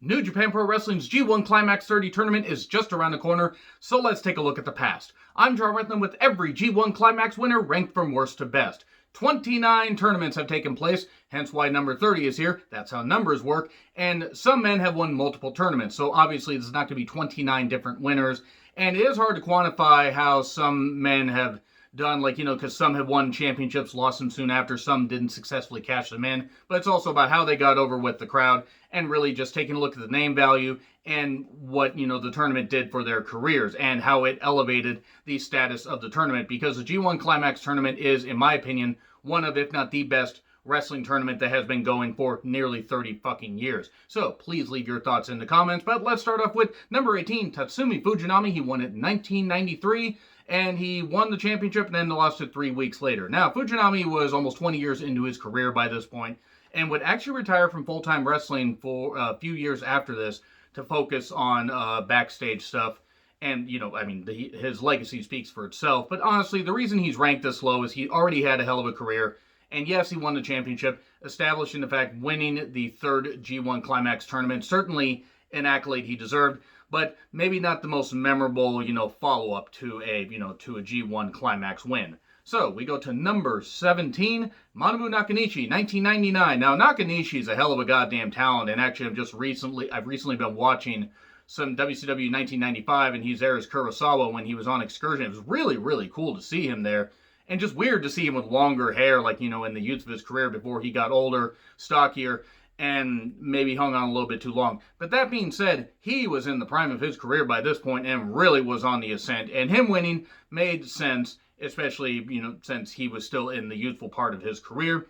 New Japan Pro Wrestling's G1 Climax 30 tournament is just around the corner, so let's take a look at the past. I'm John Redland with every G1 Climax winner ranked from worst to best. 29 tournaments have taken place, hence why number 30 is here. That's how numbers work. And some men have won multiple tournaments, so obviously this is not going to be 29 different winners. And it is hard to quantify how some men have done, because some have won championships, lost them soon after, some didn't successfully cash them in, but it's also about how they got over with the crowd, and really just taking a look at the name value and what, the tournament did for their careers, and how it elevated the status of the tournament, because the G1 Climax tournament is, in my opinion, one of, if not the best wrestling tournament that has been going for nearly 30 fucking years. So please leave your thoughts in the comments, but let's start off with number 18, Tatsumi Fujinami. He won it in 1993. And he won the championship and then lost it 3 weeks later. Now, Fujinami was almost 20 years into his career by this point and would actually retire from full-time wrestling for a few years after this to focus on backstage stuff. And, his legacy speaks for itself. But honestly, the reason he's ranked this low is he already had a hell of a career. And yes, he won the championship, establishing the fact winning the third G1 Climax tournament. Certainly an accolade he deserved, but maybe not the most memorable, follow-up to a G1 Climax win. So we go to number 17, Manabu Nakanishi, 1999. Now, Nakanishi is a hell of a goddamn talent, and actually I've recently been watching some WCW 1995, and he's there as Kurosawa when he was on Excursion. It was really, really cool to see him there, and just weird to see him with longer hair, in the youth of his career before he got older, stockier, and maybe hung on a little bit too long. But that being said, he was in the prime of his career by this point and really was on the ascent. And him winning made sense, especially, since he was still in the youthful part of his career.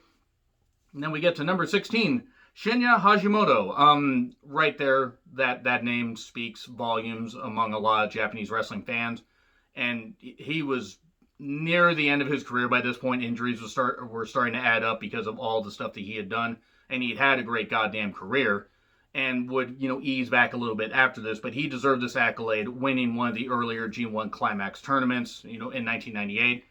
And then we get to number 16, Shinya Hashimoto. Right there, that name speaks volumes among a lot of Japanese wrestling fans. And he was near the end of his career by this point. Injuries were starting to add up because of all the stuff that he had done. And he'd had a great goddamn career and would, ease back a little bit after this. But he deserved this accolade, winning one of the earlier G1 Climax tournaments, in 1998.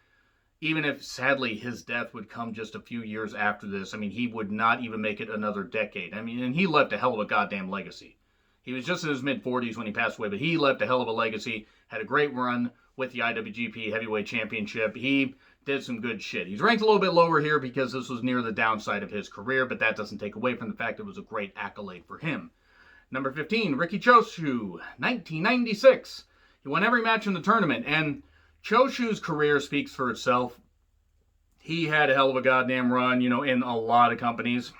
Even if, sadly, his death would come just a few years after this. He would not even make it another decade. And he left a hell of a goddamn legacy. He was just in his mid-40s when he passed away, but he left a hell of a legacy, had a great run with the IWGP Heavyweight Championship. He did some good shit. He's ranked a little bit lower here because this was near the downside of his career, but that doesn't take away from the fact it was a great accolade for him. Number 15, Riki Choshu, 1996. He won every match in the tournament, and Choshu's career speaks for itself. He had a hell of a goddamn run, in a lot of companies.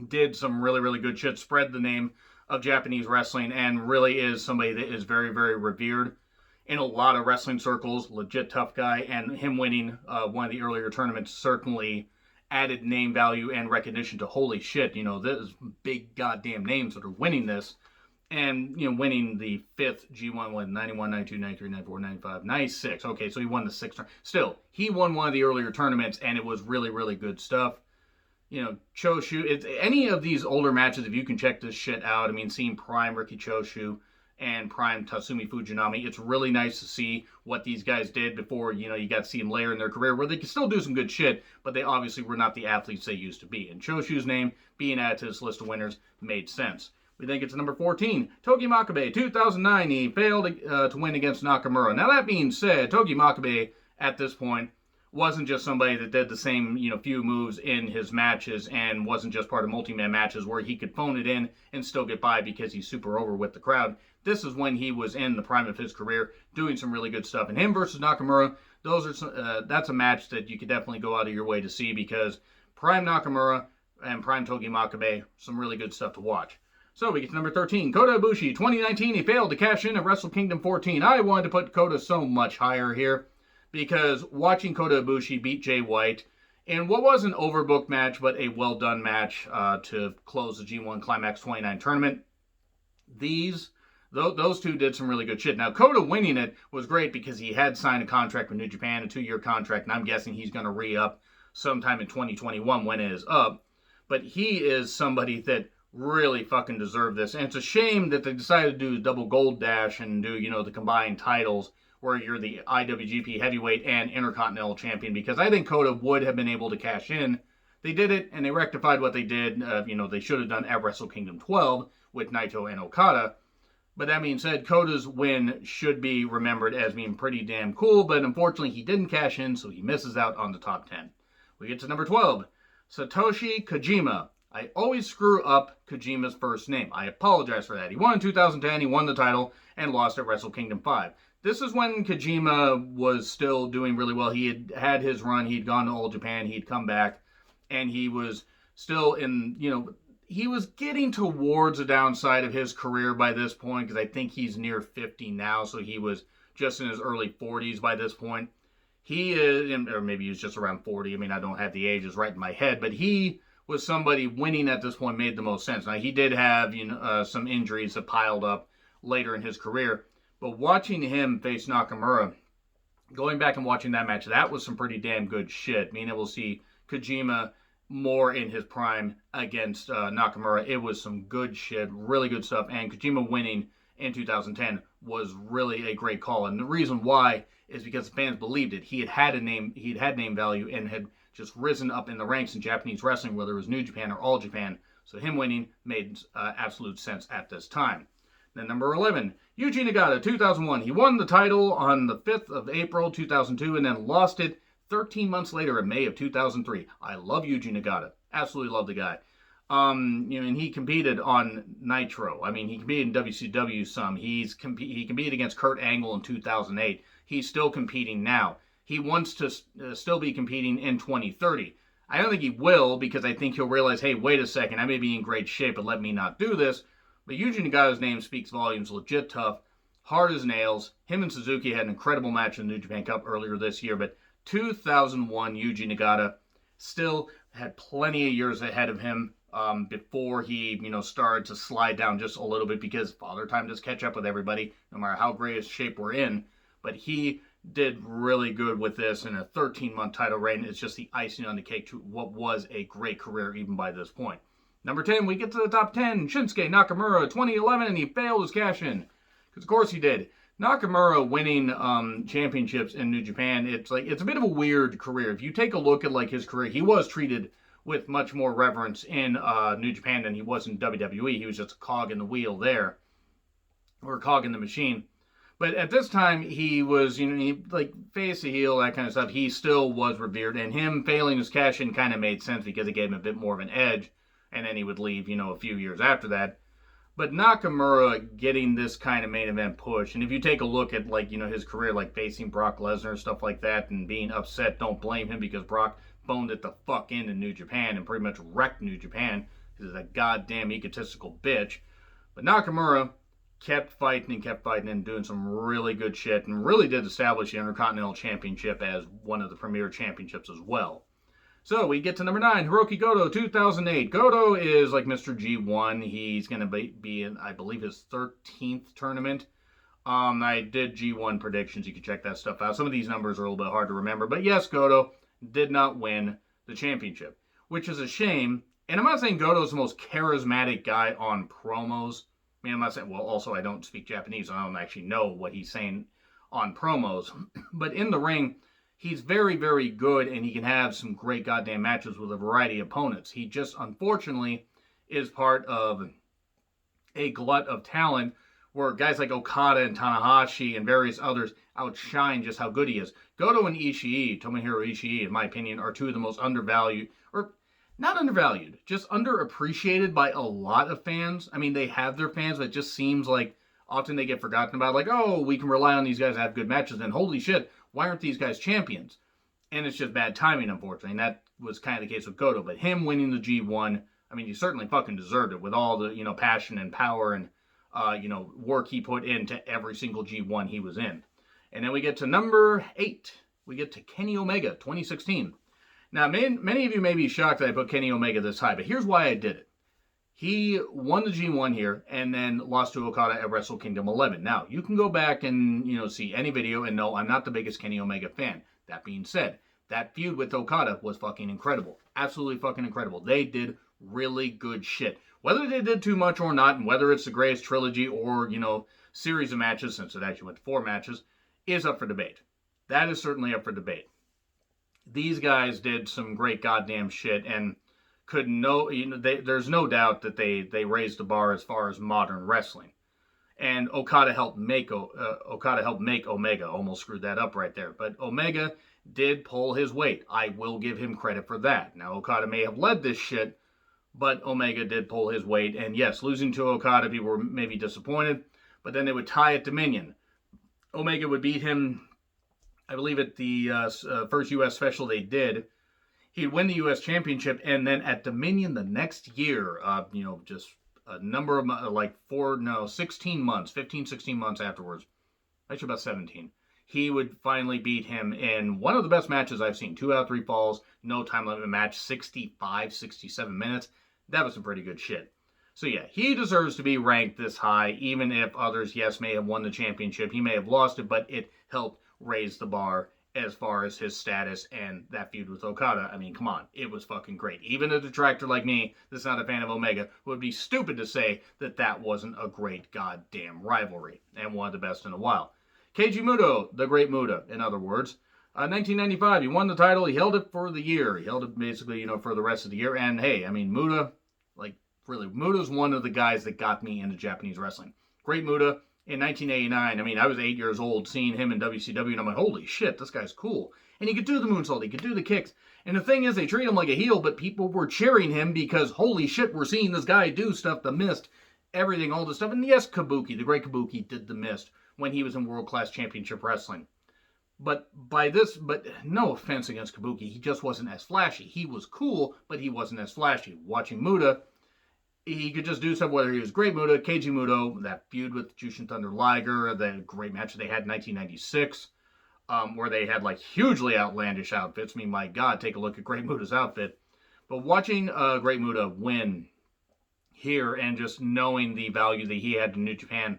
Did some really, really good shit, spread the name of Japanese wrestling, and really is somebody that is very, very revered in a lot of wrestling circles. Legit tough guy, and him winning one of the earlier tournaments certainly added name value and recognition to holy shit, this big goddamn names that are winning this, and, winning the fifth G1 win, 91, 92, 93, 94, 95, 96. Okay, so he won the sixth. Still, he won one of the earlier tournaments, and it was really, really good stuff. Choshu, any of these older matches, if you can check this shit out, seeing Prime Riki Choshu and Prime Tatsumi Fujinami, it's really nice to see what these guys did before, you got to see them later in their career, where they could still do some good shit, but they obviously were not the athletes they used to be. And Choshu's name being added to this list of winners made sense. We then get to number 14, Togi Makabe, 2009. He failed to win against Nakamura. Now, that being said, Togi Makabe, at this point, wasn't just somebody that did the same, few moves in his matches and wasn't just part of multi-man matches where he could phone it in and still get by because he's super over with the crowd. This is when he was in the prime of his career, doing some really good stuff. And him versus Nakamura, that's a match that you could definitely go out of your way to see, because Prime Nakamura and Prime Togi Makabe, some really good stuff to watch. So we get to number 13, Kota Ibushi, 2019. He failed to cash in at Wrestle Kingdom 14. I wanted to put Kota so much higher here, because watching Kota Ibushi beat Jay White in what was an overbooked match, but a well-done match to close the G1 Climax 29 tournament, those two did some really good shit. Now, Kota winning it was great because he had signed a contract with New Japan, a 2-year contract, and I'm guessing he's going to re-up sometime in 2021 when it is up. But he is somebody that really fucking deserved this. And it's a shame that they decided to do a double gold dash and do, the combined titles where you're the IWGP Heavyweight and Intercontinental Champion, because I think Kota would have been able to cash in They did it, and they rectified what they did. They should have done at Wrestle Kingdom 12 with Naito and Okada. But that being said, Kota's win should be remembered as being pretty damn cool, but unfortunately he didn't cash in, so he misses out on the top 10. We get to number 12, Satoshi Kojima. I always screw up Kojima's first name. I apologize for that. He won in 2010, he won the title, and lost at Wrestle Kingdom 5. This is when Kojima was still doing really well. He had his run, he'd gone to All Japan, he'd come back, and he was still in, he was getting towards the downside of his career by this point, because I think he's near 50 now, so he was just in his early 40s by this point. He is, or maybe he was just around 40. I mean, I don't have the ages right in my head, but he was somebody winning at this point made the most sense. Now, he did have some injuries that piled up later in his career, but watching him face Nakamura, going back and watching that match, that was some pretty damn good shit. Being able to see Kojima more in his prime against Nakamura, it was some good shit, really good stuff, and Kojima winning in 2010 was really a great call, and the reason why is because the fans believed it. He had name value, and had just risen up in the ranks in Japanese wrestling, whether it was New Japan or All Japan, so him winning made absolute sense at this time. Then number 11, Yuji Nagata, 2001. He won the title on the 5th of April 2002 and then lost it 13 months later in May of 2003. I love Yuji Nagata. Absolutely love the guy. And he competed on Nitro. I mean, he competed in WCW some. He competed against Kurt Angle in 2008. He's still competing now. He wants to still be competing in 2030. I don't think he will, because I think he'll realize, hey, wait a second, I may be in great shape, but let me not do this. But Yuji Nagata's name speaks volumes, legit tough, hard as nails. Him and Suzuki had an incredible match in the New Japan Cup earlier this year, but 2001 Yuji Nagata still had plenty of years ahead of him before he, started to slide down just a little bit, because Father Time does catch up with everybody, no matter how great a shape we're in. But he did really good with this, and a 13-month title reign is just the icing on the cake to what was a great career even by this point. Number 10, we get to the top 10. Shinsuke Nakamura, 2011, and he failed his cash-in. Because, of course, he did. Nakamura winning championships in New Japan, it's a bit of a weird career. If you take a look at his career, he was treated with much more reverence in New Japan than he was in WWE. He was just a cog in the wheel there, or a cog in the machine. But at this time, he was, face to heel, that kind of stuff. He still was revered, and him failing his cash-in kind of made sense because it gave him a bit more of an edge, and then he would leave, a few years after that. But Nakamura getting this kind of main event push, and if you take a look at, his career, facing Brock Lesnar, stuff like that, and being upset, don't blame him, because Brock boned it the fuck in New Japan and pretty much wrecked New Japan, because he's a goddamn egotistical bitch. But Nakamura kept fighting and doing some really good shit, and really did establish the Intercontinental Championship as one of the premier championships as well. So we get to number 9, Hiroki Goto, 2008. Goto is like Mr. G1. He's going to be in, I believe, his 13th tournament. I did G1 predictions. You can check that stuff out. Some of these numbers are a little bit hard to remember. But yes, Goto did not win the championship, which is a shame. And I'm not saying Goto's the most charismatic guy on promos. I mean, I'm not saying, well, also I don't speak Japanese, so I don't actually know what he's saying on promos. But in the ring, he's very, very good, and he can have some great goddamn matches with a variety of opponents. He just, unfortunately, is part of a glut of talent where guys like Okada and Tanahashi and various others outshine just how good he is. Goto and Ishii, Tomohiro Ishii, in my opinion, are two of the most undervalued, or not undervalued, just underappreciated by a lot of fans. I mean, they have their fans, but it just seems like often they get forgotten about. Like, oh, we can rely on these guys to have good matches, and holy shit, why aren't these guys champions? And it's just bad timing, unfortunately, and that was kind of the case with Goto. But him winning the G1, I mean, he certainly fucking deserved it with all the, passion and power and, work he put into every single G1 he was in. And then we get to number 8. We get to Kenny Omega, 2016. Now, many of you may be shocked that I put Kenny Omega this high, but here's why I did it. He won the G1 here and then lost to Okada at Wrestle Kingdom 11. Now, you can go back and, see any video and know I'm not the biggest Kenny Omega fan. That being said, that feud with Okada was fucking incredible. Absolutely fucking incredible. They did really good shit. Whether they did too much or not, and whether it's the greatest trilogy or, series of matches, since it actually went to 4 matches, is up for debate. That is certainly up for debate. These guys did some great goddamn shit, and could no, there's no doubt that they raised the bar as far as modern wrestling. And Okada helped make Omega. Almost screwed that up right there, but Omega did pull his weight. I will give him credit for that. Now Okada may have led this shit, but Omega did pull his weight. And yes, losing to Okada, people were maybe disappointed, but then they would tie at Dominion. Omega would beat him, I believe, at the first U.S. special they did. He'd win the U.S. championship, and then at Dominion the next year, just a number of 16 months, 15, 16 months afterwards, actually about 17, he would finally beat him in one of the best matches I've seen. 2 out of 3 falls, no time limit match, 65, 67 minutes. That was some pretty good shit. So yeah, he deserves to be ranked this high, even if others, yes, may have won the championship. He may have lost it, but it helped raise the bar as far as his status and that feud with Okada. I mean, come on, it was fucking great. Even a detractor like me that's not a fan of Omega would be stupid to say that that wasn't a great goddamn rivalry and one of the best in a while. Keiji Muto, the Great Muta, in other words. 1995, he won the title. He held it for the year. He held it basically, for the rest of the year. And hey, I mean, Muta, really, Muta's one of the guys that got me into Japanese wrestling. Great Muta. In 1989, I mean, I was 8 years old seeing him in WCW, and I'm like, holy shit, this guy's cool. And he could do the moonsault, he could do the kicks. And the thing is, they treat him like a heel, but people were cheering him because, holy shit, we're seeing this guy do stuff, the Mist, everything, all this stuff. And yes, Kabuki, the great Kabuki, did the Mist when he was in World Class Championship Wrestling. But no offense against Kabuki, he just wasn't as flashy. He was cool, but he wasn't as flashy. Watching Muta, he could just do stuff, whether he was Great Muta, Keiji Muto, that feud with Jushin Thunder Liger, the great match they had in 1996, where they had hugely outlandish outfits. I mean, my God, take a look at Great Muta's outfit. But watching Great Muta win here and just knowing the value that he had in New Japan,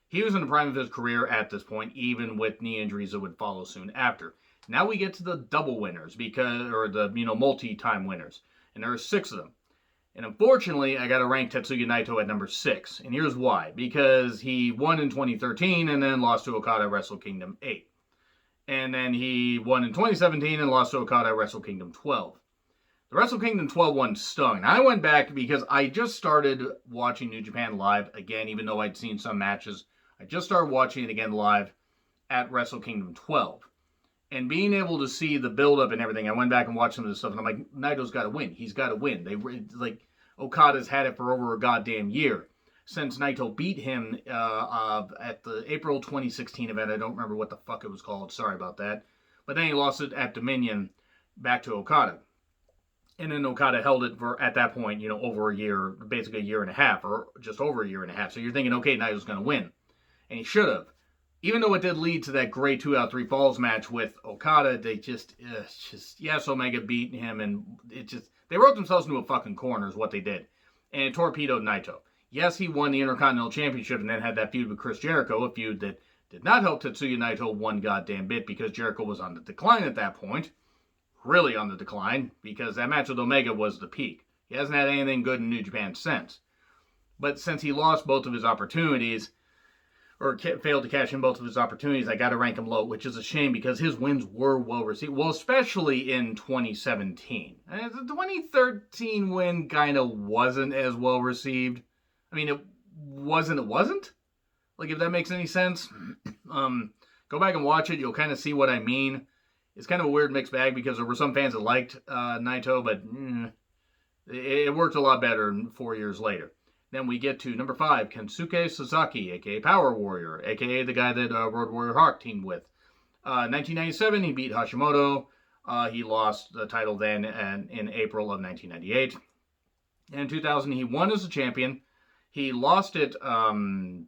he was in the prime of his career at this point, even with knee injuries that would follow soon after. Now we get to the double winners, or the multi-time winners, and there are 6 of them. And unfortunately, I got to rank Tetsuya Naito at number 6. And here's why. Because he won in 2013 and then lost to Okada at Wrestle Kingdom 8. And then he won in 2017 and lost to Okada at Wrestle Kingdom 12. The Wrestle Kingdom 12 one stung. And I went back because I just started watching New Japan live again, even though I'd seen some matches. I just started watching it again live at Wrestle Kingdom 12. And being able to see the build-up and everything, I went back and watched some of this stuff, and I'm like, Naito's got to win. He's got to win. Okada's had it for over a goddamn year since Naito beat him at the April 2016 event. I don't remember what the fuck it was called. Sorry about that. But then he lost it at Dominion back to Okada. And then Okada held it for, at that point, over a year, basically a year and a half, or just over a year and a half. So you're thinking, okay, Naito's going to win. And he should have. Even though it did lead to that great 2 out of 3 falls match with Okada, they yes, Omega beat him, and they wrote themselves into a fucking corner is what they did. And it torpedoed Naito. Yes, he won the Intercontinental Championship and then had that feud with Chris Jericho, a feud that did not help Tetsuya Naito one goddamn bit because Jericho was on the decline at that point. Really on the decline, because that match with Omega was the peak. He hasn't had anything good in New Japan since. But since he lost both of his opportunities, or failed to cash in both of his opportunities, I got to rank him low, which is a shame because his wins were well received. Well, especially in 2017. The 2013 win kind of wasn't as well received. I mean, it wasn't. If that makes any sense. Go back and watch it. You'll kind of see what I mean. It's kind of a weird mixed bag because there were some fans that liked Naito, but it worked a lot better 4 years later. Then we get to number 5, Kensuke Sasaki, a.k.a. Power Warrior, a.k.a. the guy that Road Warrior Hawk teamed with. 1997, he beat Hashimoto. He lost the title then in April of 1998. And in 2000, he won as a champion. He lost it in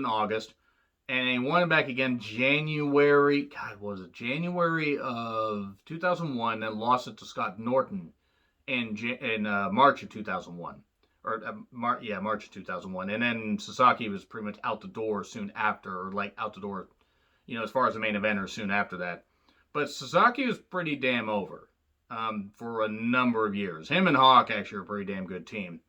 August. And he won it back again January of 2001, and lost it to Scott Norton in March of 2001. March of 2001. And then Sasaki was pretty much out the door soon after, or out the door, as far as the main eventer soon after that. But Sasaki was pretty damn over for a number of years. Him and Hawk actually are a pretty damn good team.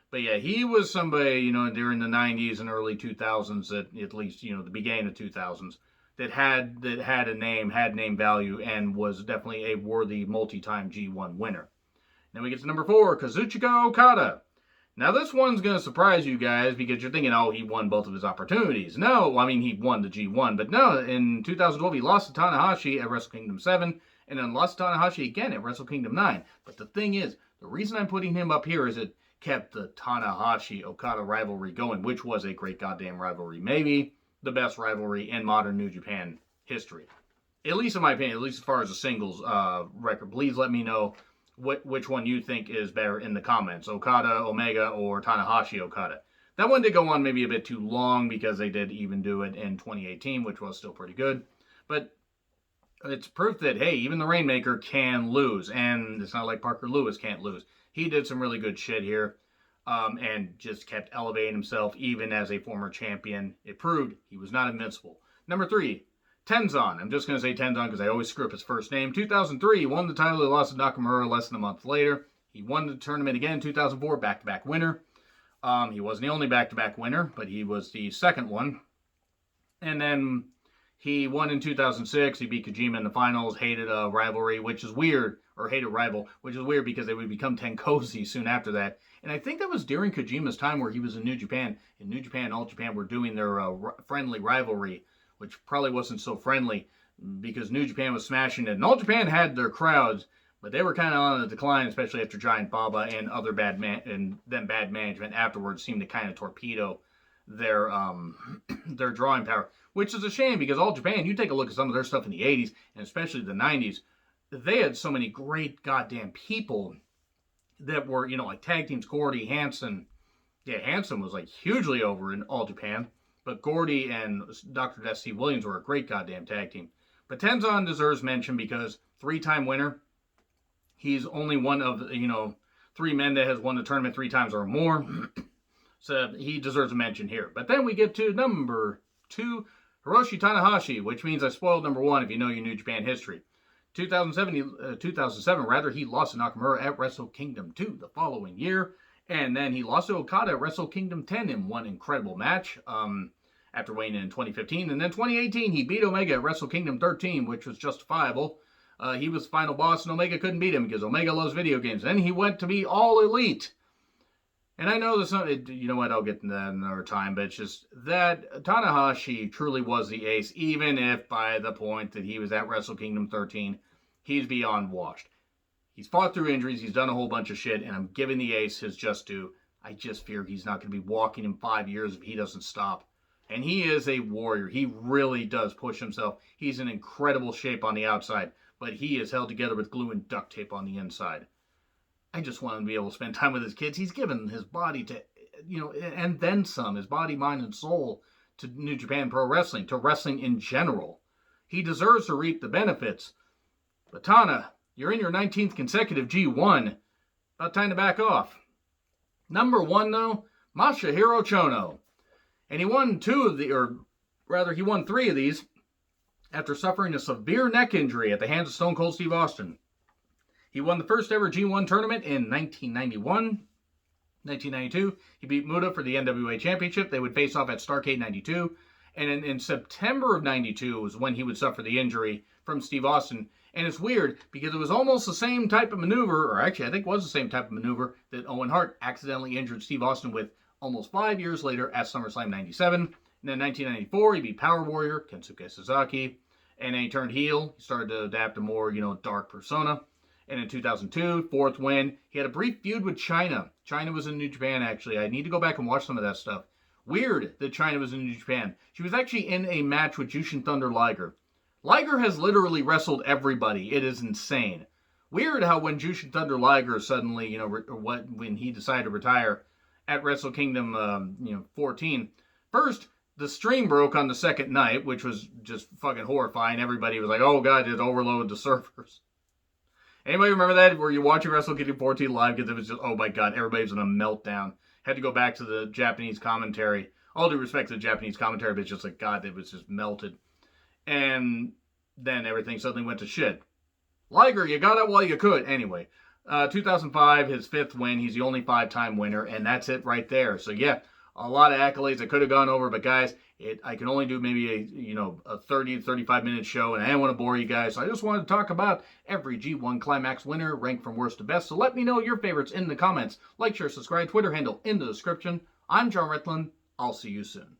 But yeah, he was somebody, during the 90s and early 2000s, at least, the beginning of 2000s, that had a name, had name value, and was definitely a worthy multi-time G1 winner. Then we get to number 4, Kazuchika Okada. Now this one's going to surprise you guys because you're thinking, oh, he won both of his opportunities. No, I mean, he won the G1, but no, in 2012 he lost to Tanahashi at Wrestle Kingdom 7, and then lost to Tanahashi again at Wrestle Kingdom 9. But the thing is, the reason I'm putting him up here is it kept the Tanahashi-Okada rivalry going, which was a great goddamn rivalry. Maybe the best rivalry in modern New Japan history. At least in my opinion, at least as far as a singles record. Please let me know which one you think is better in the comments. Okada, Omega, or Tanahashi, Okada. That one did go on maybe a bit too long because they did even do it in 2018, which was still pretty good. But it's proof that, hey, even the Rainmaker can lose. And it's not like Parker Lewis can't lose. He did some really good shit here. And just kept elevating himself even as a former champion. It proved he was not invincible. Number 3, Tenzan. I'm just going to say Tenzan because I always screw up his first name. 2003, he won the title. He lost to Nakamura less than a month later. He won the tournament again in 2004, back-to-back winner. He wasn't the only back-to-back winner, but he was the second one. And then he won in 2006. He beat Kojima in the finals, hated a rivalry, which is weird, or hated rival, which is weird because they would become Tenkozi soon after that. And I think that was during Kojima's time where he was in New Japan. In New Japan, All Japan were doing their friendly rivalry, which probably wasn't so friendly because New Japan was smashing it. And All Japan had their crowds, but they were kind of on the decline, especially after Giant Baba and other bad management afterwards seemed to kind of torpedo their drawing power, which is a shame because All Japan, you take a look at some of their stuff in the 80s and especially the 90s, they had so many great goddamn people that were, like tag teams, Gordy, Hansen. Yeah, Hansen was like hugely over in All Japan. But Gordy and Dr. Death Steve Williams were a great goddamn tag team. But Tenzan deserves mention because 3-time winner. He's only one of, 3 men that has won the tournament 3 times or more. So he deserves a mention here. But then we get to number 2, Hiroshi Tanahashi, which means I spoiled number 1 if you know your New Japan history. 2007, he lost to Nakamura at Wrestle Kingdom 2 the following year. And then he lost to Okada at Wrestle Kingdom 10 in one incredible match after weighing in 2015. And then 2018, he beat Omega at Wrestle Kingdom 13, which was justifiable. He was the final boss, and Omega couldn't beat him because Omega loves video games. Then he went to be All Elite. And I know there's you know what, I'll get to that another time, but it's just that Tanahashi truly was the ace, even if by the point that he was at Wrestle Kingdom 13, he's beyond washed. He's fought through injuries, he's done a whole bunch of shit, and I'm giving the ace his just due. I just fear he's not going to be walking in 5 years if he doesn't stop. And he is a warrior. He really does push himself. He's in incredible shape on the outside, but he is held together with glue and duct tape on the inside. I just want him to be able to spend time with his kids. He's given his body to, and then some, his body, mind, and soul to New Japan Pro Wrestling, to wrestling in general. He deserves to reap the benefits. But Tana, you're in your 19th consecutive G1. About time to back off. Number 1, though, Masahiro Chono. And he won 3 of these after suffering a severe neck injury at the hands of Stone Cold Steve Austin. He won the first ever G1 tournament in 1991. 1992, he beat Muta for the NWA Championship. They would face off at Starrcade 92. And in September of 92 was when he would suffer the injury from Steve Austin. And it's weird because it was almost the same type of maneuver, or actually I think it was the same type of maneuver that Owen Hart accidentally injured Steve Austin with almost 5 years later at SummerSlam 97. And then 1994, he beat Power Warrior, Kensuke Sasaki. And then he turned heel. He started to adapt a more, dark persona. And in 2002, 4th win, he had a brief feud with Chyna. Chyna was in New Japan, actually. I need to go back and watch some of that stuff. Weird that Chyna was in New Japan. She was actually in a match with Jushin Thunder Liger. Liger has literally wrestled everybody. It is insane. Weird how when Jushin Thunder Liger suddenly, when he decided to retire at Wrestle Kingdom, 14. First, the stream broke on the second night, which was just fucking horrifying. Everybody was like, oh god, it overloaded the servers. Anybody remember that? Where you watching Wrestle Kingdom 14 live because it was just, oh my god, everybody was in a meltdown. Had to go back to the Japanese commentary. All due respect to the Japanese commentary, but it's just like, god, it was just melted. And then everything suddenly went to shit. Liger, you got it while you could. Anyway, 2005, his 5th win. He's the only 5-time winner, and that's it right there. So yeah, a lot of accolades I could have gone over, but guys, I can only do maybe a 30 to 35 minute show, and I didn't want to bore you guys. So I just wanted to talk about every G1 Climax winner ranked from worst to best. So let me know your favorites in the comments. Like, share, subscribe, Twitter handle in the description. I'm John Ritlin. I'll see you soon.